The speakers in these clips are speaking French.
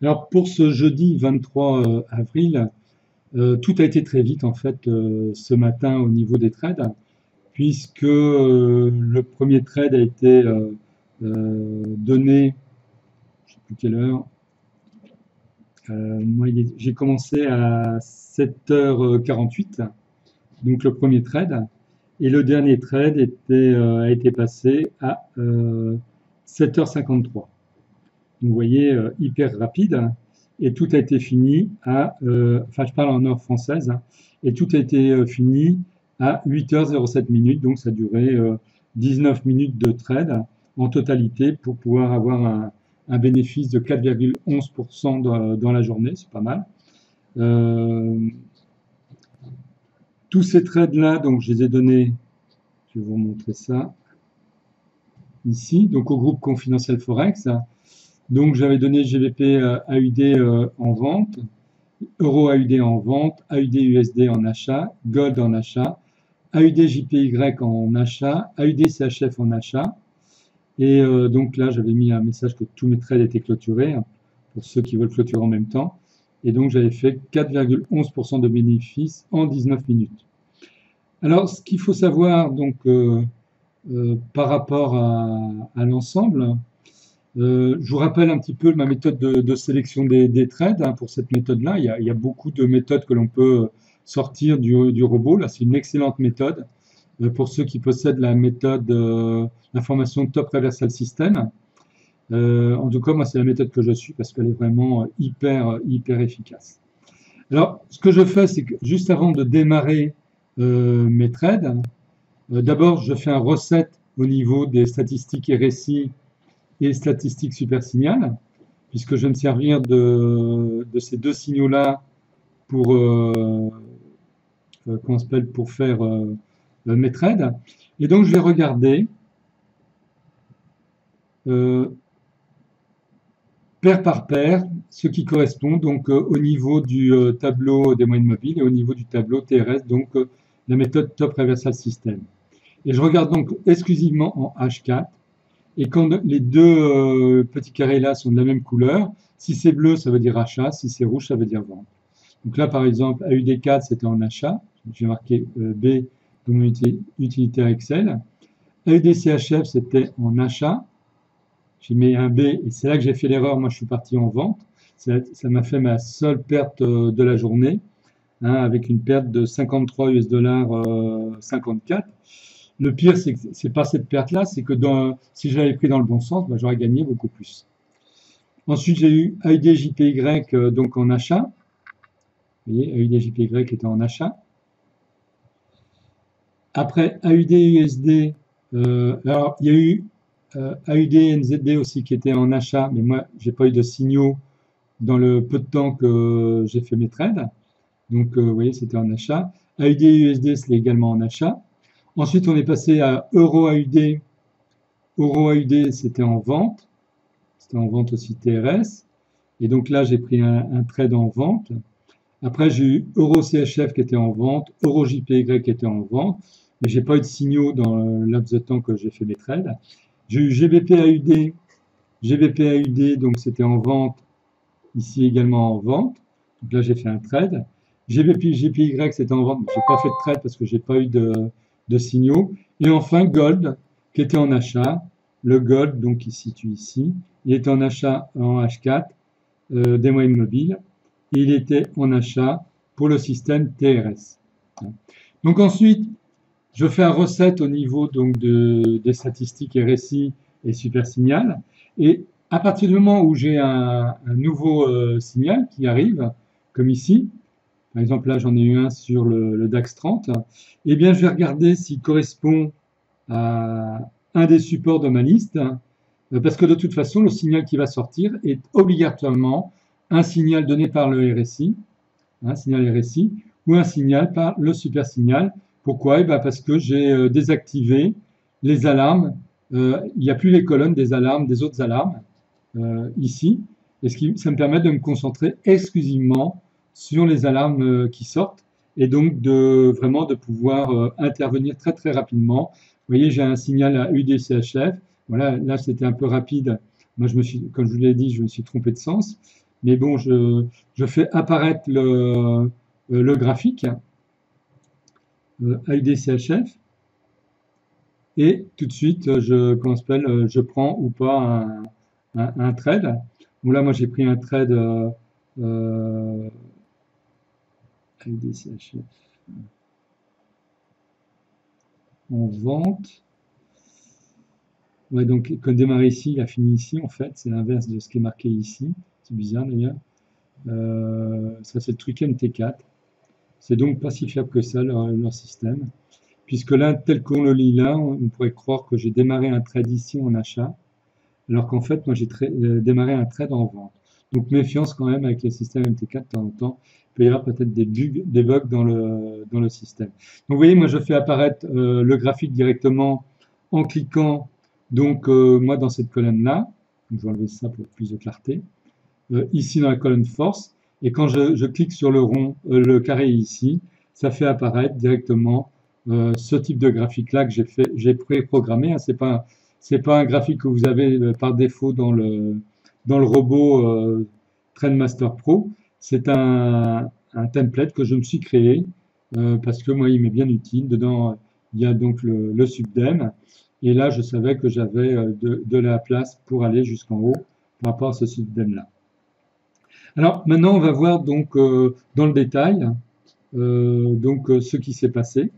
Alors pour ce jeudi 23 avril, tout a été très vite en fait ce matin au niveau des trades, puisque le premier trade a été donné, je ne sais plus quelle heure, moi j'ai commencé à 7h48, donc le premier trade, et le dernier trade a été passé à 7h53. Donc, vous voyez, hyper rapide. Et tout a été fini enfin, je parle en heure française, hein, et tout a été fini à 8h07 minutes. Donc, ça a duré 19 minutes de trade en totalité pour pouvoir avoir un bénéfice de 4,11% dans la journée. C'est pas mal. Euh, tous ces trades-là, donc, je les ai donnés, je vais vous montrer ça ici, donc au groupe confidentiel Forex. Donc, j'avais donné GBP AUD en vente, Euro AUD en vente, AUD USD en achat, Gold en achat, AUD JPY en achat, AUD CHF en achat. Et donc là, j'avais mis un message que tous mes trades étaient clôturés, hein, pour ceux qui veulent clôturer en même temps. Et donc, j'avais fait 4,11% de bénéfice en 19 minutes. Alors, ce qu'il faut savoir donc par rapport à l'ensemble, je vous rappelle un petit peu ma méthode de sélection des trades, hein. Pour cette méthode-là, il y a beaucoup de méthodes que l'on peut sortir du robot. Là, c'est une excellente méthode pour ceux qui possèdent la méthode d'information Top Reversal System. En tout cas, moi, c'est la méthode que je suis parce qu'elle est vraiment hyper efficace. Alors, ce que je fais, c'est que juste avant de démarrer mes trades, d'abord, je fais un reset au niveau des statistiques RSI et statistiques super signal, puisque je vais me servir de ces deux signaux-là pour, comment s'appelle, pour faire mes trades. Et donc, je vais regarder euh, paire par paire ce qui correspond donc au niveau du tableau des moyennes mobiles et au niveau du tableau TRS, donc la méthode Top Reversal System. Et je regarde donc exclusivement en H4. Et quand les deux petits carrés là sont de la même couleur, si c'est bleu, ça veut dire achat, si c'est rouge, ça veut dire vente. Donc là, par exemple, AUD4, c'était en achat. J'ai marqué B dans mon utilitaire Excel. AUD-CHF, c'était en achat. J'ai mis un B et c'est là que j'ai fait l'erreur. Moi, je suis parti en vente. Ça m'a fait ma seule perte de la journée, hein, avec une perte de 53 US dollars 54. Le pire, c'est que c'est pas cette perte-là, c'est que si je l'avais pris dans le bon sens, bah, j'aurais gagné beaucoup plus. Ensuite, j'ai eu AUD-JPY donc en achat. Vous voyez, AUD-JPY était en achat. Après, AUD-USD, alors il y a eu AUD-NZD aussi qui était en achat, mais moi, j'ai pas eu de signaux dans le peu de temps que j'ai fait mes trades. Donc, vous voyez, c'était en achat. AUD-USD, c'est également en achat. Ensuite, on est passé à Euro-AUD. Euro-AUD, c'était en vente. C'était en vente aussi TRS. Et donc là, j'ai pris un trade en vente. Après, j'ai eu Euro-CHF qui était en vente, Euro-JPY qui était en vente, mais j'ai pas eu de signaux dans le laps de temps que j'ai fait mes trades. J'ai eu GBP-AUD. GBP-AUD, donc c'était en vente, ici également en vente. Donc là, j'ai fait un trade. GBP-JPY, c'était en vente, mais j'ai pas fait de trade parce que j'ai pas eu de signaux. Et enfin, Gold, qui était en achat. Le Gold, donc qui se situe ici, il était en achat en H4 des moyennes mobiles. Et il était en achat pour le système TRS. Donc ensuite, je fais un reset au niveau donc des statistiques RSI et super signal. Et à partir du moment où j'ai un nouveau signal qui arrive, comme ici, par exemple là j'en ai eu un sur le DAX 30, eh bien je vais regarder s'il correspond à un des supports de ma liste, parce que de toute façon le signal qui va sortir est obligatoirement un signal donné par le RSI, un signal RSI, ou un signal par le super signal. Pourquoi? Parce que j'ai désactivé les alarmes. Il n'y a plus les colonnes des alarmes, des autres alarmes, ici. Et ça me permet de me concentrer exclusivement sur les alarmes qui sortent et donc vraiment de pouvoir intervenir très rapidement. Vous voyez, j'ai un signal à UDCHF. Voilà, là c'était un peu rapide. Moi, comme je vous l'ai dit, je me suis trompé de sens. mais bon, je fais apparaître le graphique AUD CHF et tout de suite, comment ça s'appelle, je prends ou pas un trade. Bon, là, moi, j'ai pris un trade AUD CHF en vente. Ouais, donc, quand démarrer ici, il a fini ici, en fait. C'est l'inverse de ce qui est marqué ici. C'est bizarre, d'ailleurs. Ça, c'est le truc MT4. C'est donc pas si fiable que ça, leur système. Puisque là, tel qu'on le lit là, on pourrait croire que j'ai démarré un trade ici en achat, alors qu'en fait, moi, j'ai démarré un trade en vente. Donc, méfiance quand même avec le système MT4 de temps en temps. Il peut y avoir peut-être des bugs dans le système. Donc, vous voyez, moi, je fais apparaître le graphique directement en cliquant, donc, moi, dans cette colonne-là. Donc, je vais enlever ça pour plus de clarté. Ici, dans la colonne force. Et quand je clique sur le rond, le carré ici, ça fait apparaître directement ce type de graphique-là que j'ai préprogrammé. Hein. C'est pas un graphique que vous avez par défaut dans le robot TrendMaster Pro. C'est un template que je me suis créé parce que moi, il m'est bien utile. Dedans, il y a donc le subdem. Et là, je savais que j'avais de la place pour aller jusqu'en haut par rapport à ce subdem-là. Alors maintenant, on va voir donc dans le détail ce qui s'est passé.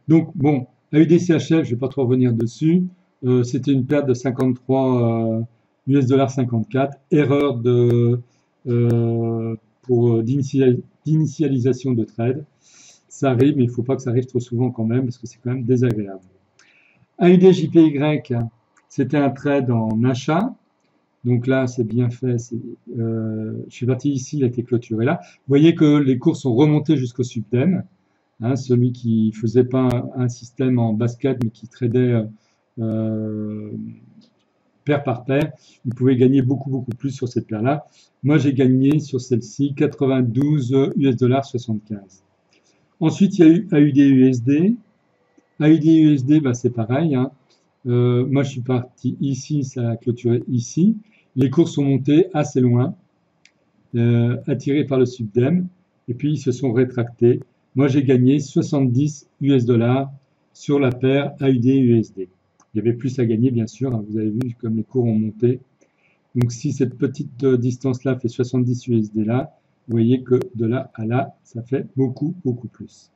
Donc bon, AUDCHF, je ne vais pas trop revenir dessus. C'était une perte de 53 US dollars 54, erreur d'initialisation de trade. Ça arrive, mais il ne faut pas que ça arrive trop souvent quand même, parce que c'est quand même désagréable. AUDJPY, c'était un trade en achat. Donc là, c'est bien fait. Je suis parti ici, il a été clôturé là. Vous voyez que les cours sont remontés jusqu'au subdem. Hein, celui qui faisait pas un système en basket, mais qui tradait euh, paire par paire, il pouvait gagner beaucoup, beaucoup plus sur cette paire-là. Moi, j'ai gagné sur celle-ci 92 US dollars 75. Ensuite, il y a eu AUD-USD. AUD-USD, bah, c'est pareil. Hein. Moi, je suis parti ici, ça a clôturé ici. Les cours sont montés assez loin, attirés par le subdem, et puis ils se sont rétractés. Moi, j'ai gagné 70 US dollars sur la paire AUD-USD. Il y avait plus à gagner, bien sûr. Hein, vous avez vu comme les cours ont monté. Donc, si cette petite distance-là fait 70 USD là, vous voyez que de là à là, ça fait beaucoup, beaucoup plus.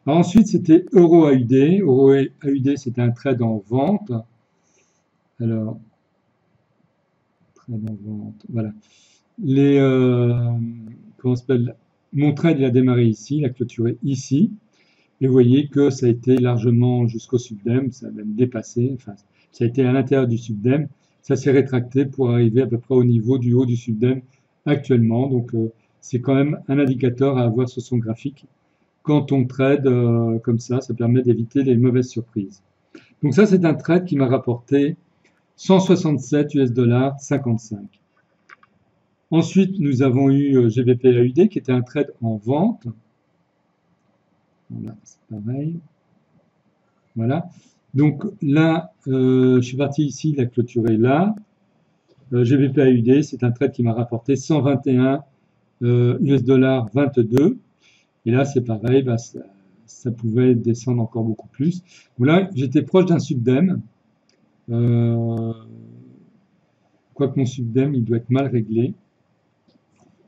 Alors ensuite, c'était Euro AUD. Euro AUD, c'était un trade en vente. Alors, trade en vente, voilà. Les, comment s'appelle, mon trade, il a démarré ici, il a clôturé ici. Et vous voyez que ça a été largement jusqu'au subdem, ça a même dépassé, enfin, ça a été à l'intérieur du subdem, ça s'est rétracté pour arriver à peu près au niveau du haut du subdem actuellement. Donc, c'est quand même un indicateur à avoir sur son graphique. Quand on trade comme ça permet d'éviter les mauvaises surprises. Donc ça, c'est un trade qui m'a rapporté 167 US dollars 55. Ensuite, nous avons eu GBP-AUD qui était un trade en vente. Voilà, c'est pareil. Voilà. Donc là, je suis parti ici, il a clôturé là. GBP-AUD, c'est un trade qui m'a rapporté 121 US dollars 22. Et là, c'est pareil, bah, ça pouvait descendre encore beaucoup plus. Voilà, j'étais proche d'un subdem. Quoique mon subdem, il doit être mal réglé.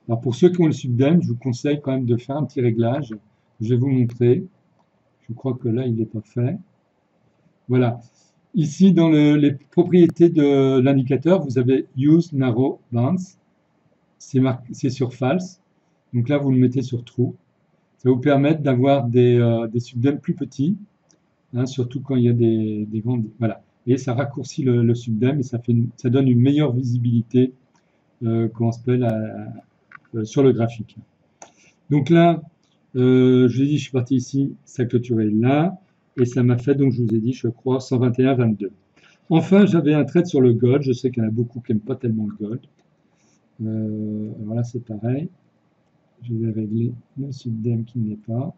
Alors pour ceux qui ont le subdem, je vous conseille quand même de faire un petit réglage. Je vais vous montrer. Je crois que là, il n'est pas fait. Voilà. Ici, dans les propriétés de l'indicateur, vous avez Use Narrow Bands. C'est sur False. Donc là, vous le mettez sur True. Ça va vous permettre d'avoir des subdems plus petits, hein, surtout quand il y a des grandes. Voilà. Et ça raccourcit le subdem et ça donne une meilleure visibilité comment on s'appelle, sur le graphique. Donc là, je vous ai dit, je suis parti ici, ça clôturait là, et ça m'a fait, donc je vous ai dit, je crois, 121,22. Enfin, j'avais un trade sur le gold. Je sais qu'il y en a beaucoup qui n'aiment pas tellement le gold. Alors là, c'est pareil. Je vais régler le subdem qui ne l'est pas.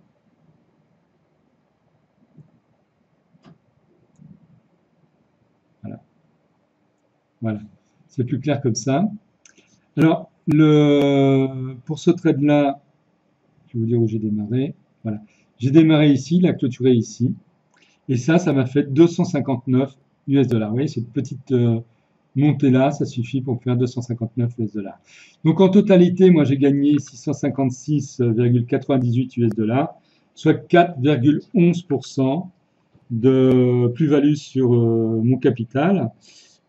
Voilà. Voilà. C'est plus clair comme ça. Alors, pour ce trade-là, je vais vous dire où j'ai démarré. Voilà. J'ai démarré ici, il a clôturé ici. Et ça m'a fait 259 US dollars. Vous voyez, cette petite montée-là, ça suffit pour faire 259 US dollars. Donc en totalité, moi j'ai gagné 656,98 US dollars, soit 4,11% de plus-value sur mon capital.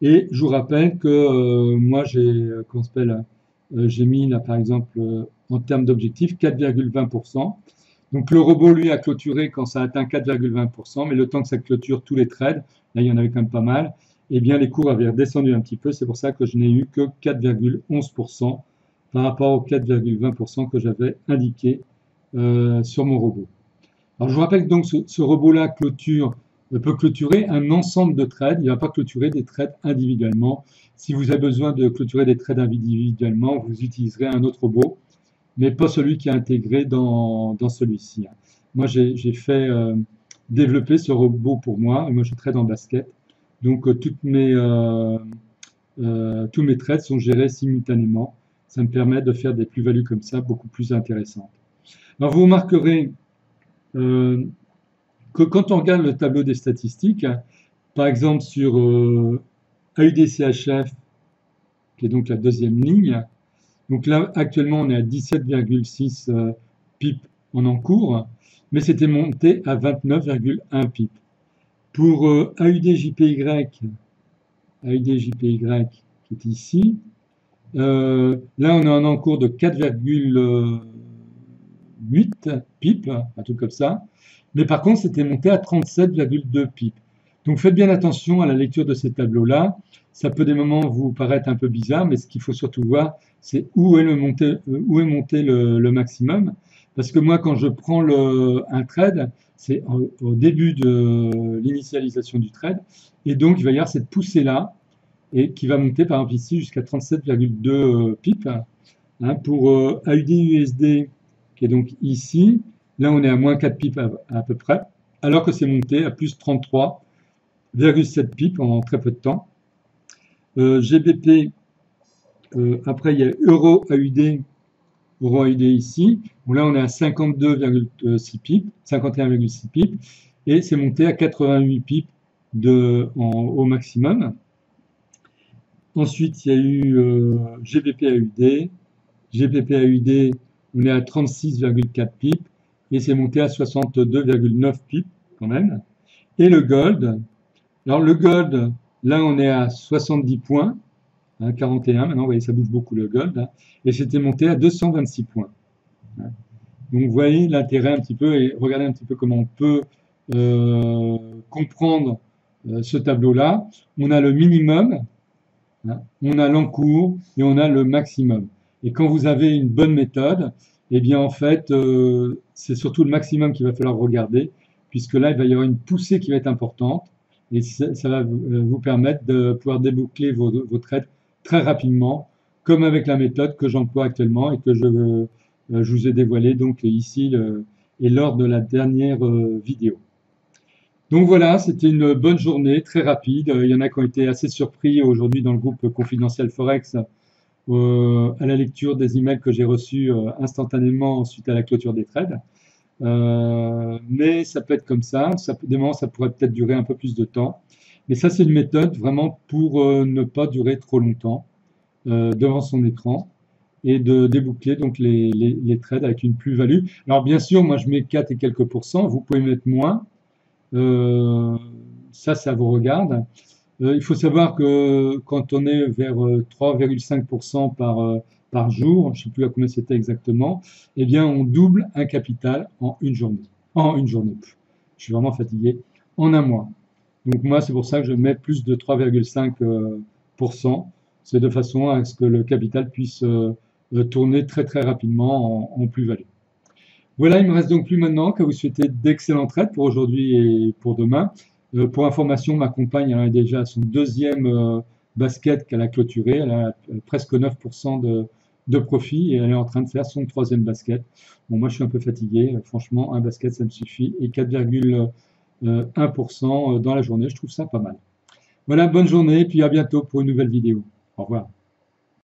Et je vous rappelle que moi j'ai mis là par exemple en termes d'objectif 4,20%. Donc le robot lui a clôturé quand ça atteint 4,20%, mais le temps que ça clôture tous les trades, là il y en avait quand même pas mal, eh bien les cours avaient redescendu un petit peu, c'est pour ça que je n'ai eu que 4,11% par rapport aux 4,20% que j'avais indiqué sur mon robot. Alors je vous rappelle donc ce robot-là peut clôturer un ensemble de trades, il ne va pas clôturer des trades individuellement. Si vous avez besoin de clôturer des trades individuellement, vous utiliserez un autre robot, mais pas celui qui est intégré dans celui-ci. Moi, j'ai fait développer ce robot pour moi, et moi je trade en basket, donc tous mes trades sont gérés simultanément. Ça me permet de faire des plus-values comme ça, beaucoup plus intéressantes. Alors vous remarquerez que quand on regarde le tableau des statistiques, par exemple sur AUD-CHF, qui est donc la deuxième ligne, donc là actuellement on est à 17,6 pips en encours, mais c'était monté à 29,1 pips. Pour AUD-JPY, qui est ici, là on a un encours de 4,8 pips, un truc comme ça. Mais par contre, c'était monté à 37,2 pips. Donc faites bien attention à la lecture de ces tableaux-là. Ça peut des moments vous paraître un peu bizarre, mais ce qu'il faut surtout voir, c'est où est monté le maximum. Parce que moi, quand je prends un trade, c'est au début de l'initialisation du trade. Et donc, il va y avoir cette poussée-là, et qui va monter par exemple ici jusqu'à 37,2 pips. Pour AUD-USD, qui est donc ici, là on est à moins 4 pips à peu près, alors que c'est monté à plus 33,7 pips en très peu de temps. GBP, après il y a Euro-AUD ici, bon, là on est à 52,6 pips, 51,6 pips, et c'est monté à 88 pips au maximum. Ensuite, il y a eu GBP-AUD. GBP-AUD, on est à 36,4 pips et c'est monté à 62,9 pips quand même. Et le gold, alors le gold, là on est à 70 points, 41, maintenant vous voyez ça bouge beaucoup le gold, et c'était monté à 226 points. Donc vous voyez l'intérêt un petit peu, et regardez un petit peu comment on peut comprendre ce tableau-là. On a le minimum, on a l'encours et on a le maximum. Et quand vous avez une bonne méthode, eh bien en fait, c'est surtout le maximum qu'il va falloir regarder, puisque là, il va y avoir une poussée qui va être importante, et ça va vous permettre de pouvoir déboucler vos trades très rapidement, comme avec la méthode que j'emploie actuellement et que je vous ai dévoilée donc ici et lors de la dernière vidéo. Donc voilà, c'était une bonne journée, très rapide. Il y en a qui ont été assez surpris aujourd'hui dans le groupe confidentiel Forex à la lecture des emails que j'ai reçus instantanément suite à la clôture des trades. Mais ça peut être comme ça. Des moments, ça pourrait peut-être durer un peu plus de temps. Mais ça, c'est une méthode vraiment pour ne pas durer trop longtemps devant son écran et de déboucler donc les trades avec une plus-value. Alors bien sûr, moi je mets 4 et quelques pourcents. Vous pouvez mettre moins. Ça vous regarde. Il faut savoir que quand on est vers 3,5% par jour, je ne sais plus à combien c'était exactement, eh bien on double un capital en une journée. Je suis vraiment fatigué. En un mois. Donc moi, c'est pour ça que je mets plus de 3,5%. C'est de façon à ce que le capital puisse tourner très très rapidement en plus-value. Voilà, il ne me reste donc plus maintenant qu'à vous souhaiter d'excellents trades pour aujourd'hui et pour demain. Pour information, ma compagne elle a déjà son deuxième basket qu'elle a clôturé. Elle a presque 9% de profit et elle est en train de faire son troisième basket. Bon, moi, je suis un peu fatigué. Franchement, un basket, ça me suffit. Et 4,1% dans la journée, je trouve ça pas mal. Voilà, bonne journée et puis à bientôt pour une nouvelle vidéo. Au revoir.